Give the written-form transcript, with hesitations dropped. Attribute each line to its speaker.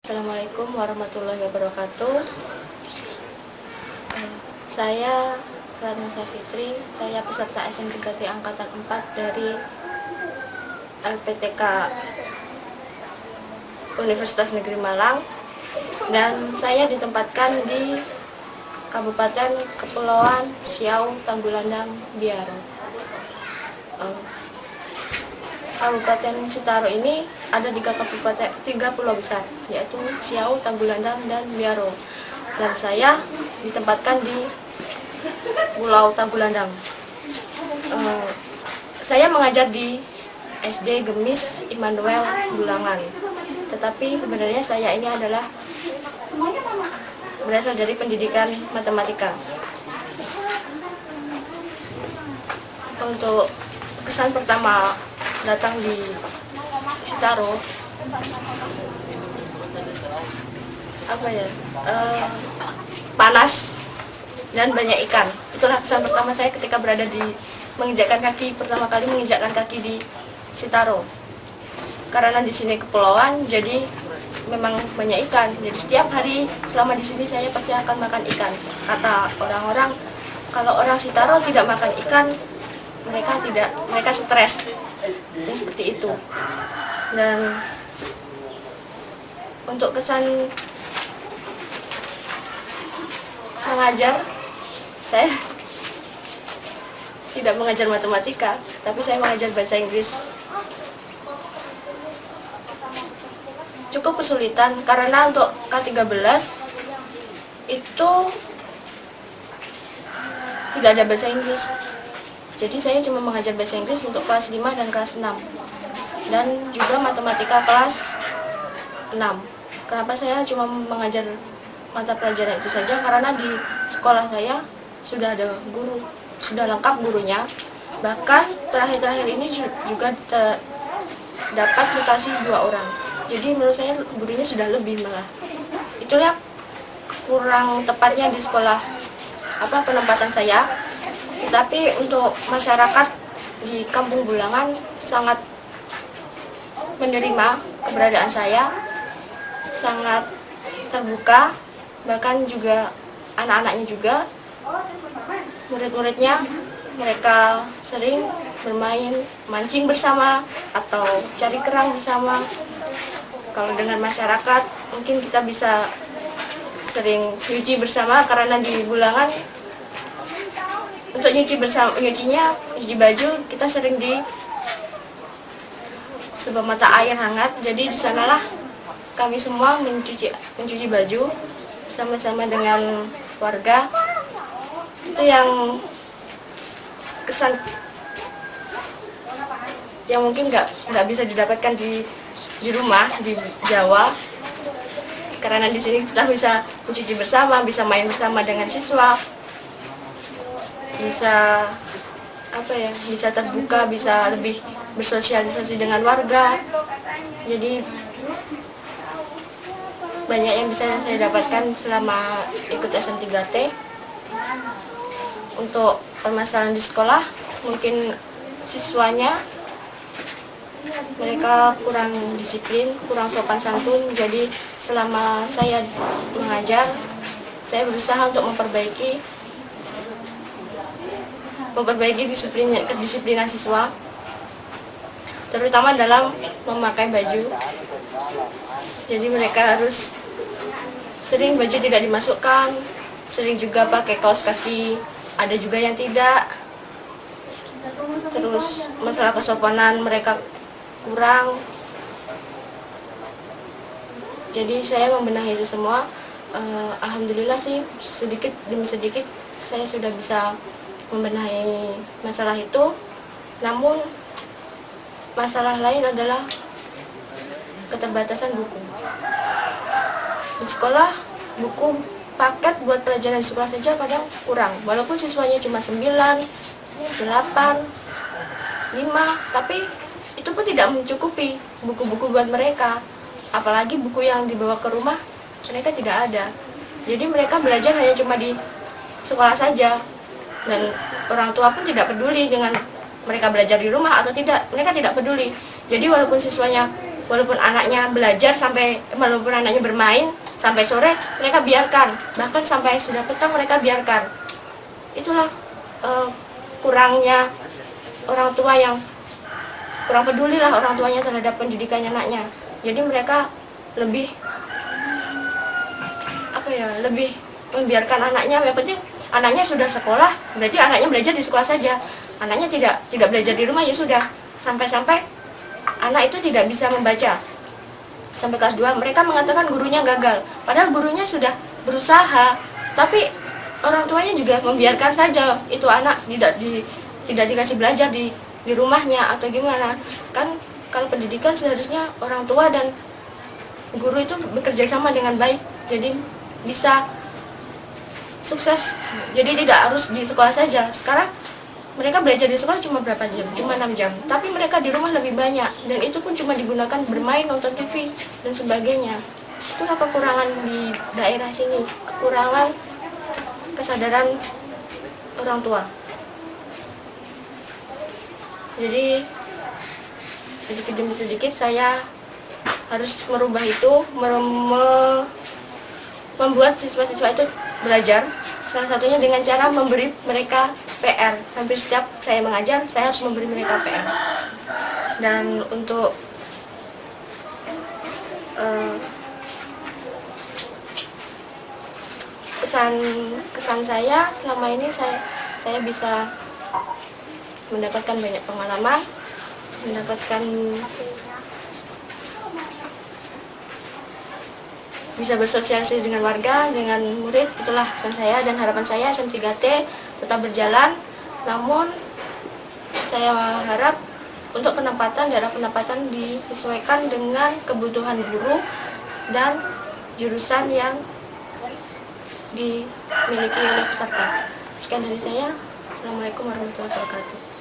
Speaker 1: Assalamualaikum warahmatullahi wabarakatuh. Saya Ratna Safitri, saya peserta SN3T Angkatan 4 dari LPTK Universitas Negeri Malang, dan saya ditempatkan di Kabupaten Kepulauan Siau, Tagulandang, Biaro. Kabupaten Sitaro ini ada tiga pulau besar, yaitu Siau, Tagulandang, dan Biaro. Dan saya ditempatkan di Pulau Tagulandang. Saya mengajar di SD Gemis Immanuel Bulangan. Tetapi sebenarnya saya ini adalah berasal dari pendidikan matematika. Untuk kesan pertama datang di Sitaro, panas dan banyak ikan. Itulah kesan pertama saya ketika pertama kali menginjakkan kaki di Sitaro. Karena di sini kepulauan, jadi memang banyak ikan. Jadi setiap hari selama di sini saya pasti akan makan ikan. Kata orang-orang, kalau orang Sitaro tidak makan ikan, mereka stres. Dan seperti itu. Dan untuk kesan mengajar, saya tidak mengajar matematika, tapi saya mengajar bahasa Inggris. Cukup kesulitan karena untuk K13 itu tidak ada bahasa Inggris. Jadi saya cuma mengajar bahasa Inggris untuk kelas 5 dan kelas 6. Dan juga matematika kelas 6. Kenapa saya cuma mengajar mata pelajaran itu saja? Karena di sekolah saya sudah ada guru, sudah lengkap gurunya. Bahkan terakhir-terakhir ini juga dapat mutasi 2 orang. Jadi menurut saya gurunya sudah lebih malah. Itulah kurang tepatnya di sekolah penempatan saya. Tetapi untuk masyarakat di Kampung Bulangan sangat menerima keberadaan saya, sangat terbuka, bahkan juga anak-anaknya juga, murid-muridnya, mereka sering bermain, mancing bersama, atau cari kerang bersama. Kalau dengan masyarakat, mungkin kita bisa sering nyuci bersama, karena di Bulangan untuk nyuci baju, kita sering di sebuah mata air hangat. Jadi di sanalah kami semua mencuci baju bersama-sama dengan warga. Itu yang kesan yang mungkin nggak bisa didapatkan di rumah di Jawa. Karena di sini kita bisa mencuci bersama, bisa main bersama dengan siswa, bisa terbuka, bisa lebih bersosialisasi dengan warga. Jadi banyak yang bisa saya dapatkan selama ikut SN3T. Untuk permasalahan di sekolah, mungkin siswanya mereka kurang disiplin, kurang sopan santun. Jadi selama saya mengajar, saya berusaha untuk memperbaiki kedisiplinan siswa, terutama dalam memakai baju. Jadi mereka harus sering baju tidak dimasukkan, sering juga pakai kaos kaki, ada juga yang tidak. Terus masalah kesopanan mereka kurang. Jadi saya membenahi itu semua. Alhamdulillah sih, sedikit demi sedikit saya sudah bisa membenahi masalah itu. Namun masalah lain adalah keterbatasan buku. Di sekolah, buku paket buat pelajaran di sekolah saja kadang kurang. Walaupun siswanya cuma 9, 8, 5, tapi itu pun tidak mencukupi buku-buku buat mereka. Apalagi buku yang dibawa ke rumah, mereka tidak ada. Jadi mereka belajar hanya cuma di sekolah saja. Dan orang tua pun tidak peduli dengan mereka belajar di rumah atau tidak, mereka tidak peduli. Jadi walaupun siswanya walaupun anaknya belajar walaupun anaknya bermain sampai sore, mereka biarkan, bahkan sampai sudah petang mereka biarkan. Itulah kurangnya orang tua, yang kurang peduli lah orang tuanya terhadap pendidikan anaknya. Jadi mereka lebih lebih membiarkan anaknya. Yang penting anaknya sudah sekolah, berarti anaknya belajar di sekolah saja. Anaknya tidak belajar di rumah, ya sudah. Sampai-sampai anak itu tidak bisa membaca. Sampai kelas 2 mereka mengatakan gurunya gagal. Padahal gurunya sudah berusaha, tapi orang tuanya juga membiarkan saja itu anak tidak dikasih belajar di rumahnya atau gimana. Kan kalau pendidikan seharusnya orang tua dan guru itu bekerja sama dengan baik, jadi bisa sukses. Jadi tidak harus di sekolah saja. Sekarang mereka belajar di sekolah cuma berapa jam? Cuma 6 jam. Tapi mereka di rumah lebih banyak, dan itu pun cuma digunakan bermain, nonton TV dan sebagainya. Itulah kekurangan di daerah sini, kekurangan kesadaran orang tua. Jadi sedikit demi sedikit saya harus merubah itu, membuat siswa-siswa itu belajar. Salah satunya dengan cara memberi mereka PR. Hampir setiap saya mengajar, saya harus memberi mereka PR. Dan untuk kesan saya selama ini, saya bisa mendapatkan banyak pengalaman, bisa bersosialisasi dengan warga, dengan murid. Itulah pesan saya, dan harapan saya SM3T tetap berjalan. Namun saya harap untuk daerah penempatan disesuaikan dengan kebutuhan guru dan jurusan yang dimiliki oleh peserta. Sekian dari saya. Assalamualaikum warahmatullahi wabarakatuh.